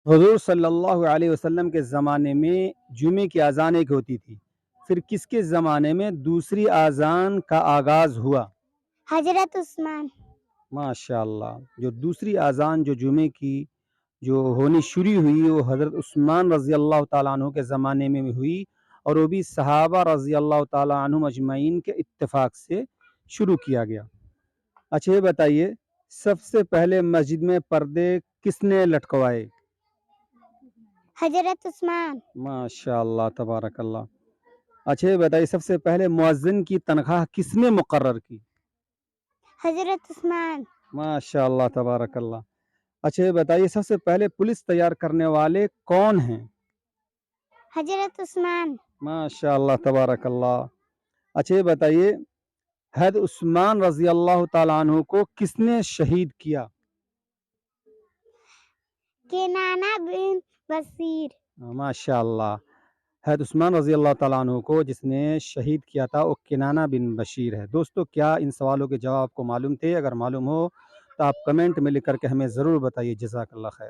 حضور صلی اللہ علیہ وسلم کے زمانے میں جمعے کی اذان ایک ہوتی تھی، پھر کس کے زمانے میں دوسری اذان کا آغاز ہوا؟ حضرت عثمان۔ ماشاء اللہ، جو دوسری اذان جو جمعے کی جو ہونی شروع ہوئی وہ حضرت عثمان رضی اللہ تعالیٰ عنہ کے زمانے میں ہوئی، اور وہ بھی صحابہ رضی اللہ تعالیٰ عنہ اجمعین کے اتفاق سے شروع کیا گیا۔ اچھا یہ بتائیے، سب سے پہلے مسجد میں پردے کس نے لٹکوائے؟ حضرت عثمان۔ ماشاء اللہ تبارک اللہ۔ اچھا یہ بتائیے، سب سے پہلے مؤذن کی تنخواہ کس نے مقرر کی؟ حضرت عثمان۔ ماشاء اللہ تبارک اللہ۔ اچھا یہ بتائیے، سب سے پہلے پولیس تیار کرنے والے کون ہیں؟ حضرت عثمان۔ ماشاء اللہ تبارک اللہ۔ اچھا یہ بتائیے، حضرت عثمان رضی اللہ تعالیٰ عنہ کو کس نے شہید کیا؟ کنانہ بن بشیر۔ ماشاء اللہ، حضرت عثمان رضی اللہ تعالیٰ عنہ کو جس نے شہید کیا تھا وہ کنانہ بن بشیر ہے۔ دوستو، کیا ان سوالوں کے جواب آپ کو معلوم تھے؟ اگر معلوم ہو تو آپ کمنٹ میں لکھ کر کے ہمیں ضرور بتائیے۔ جزاک اللہ خیر۔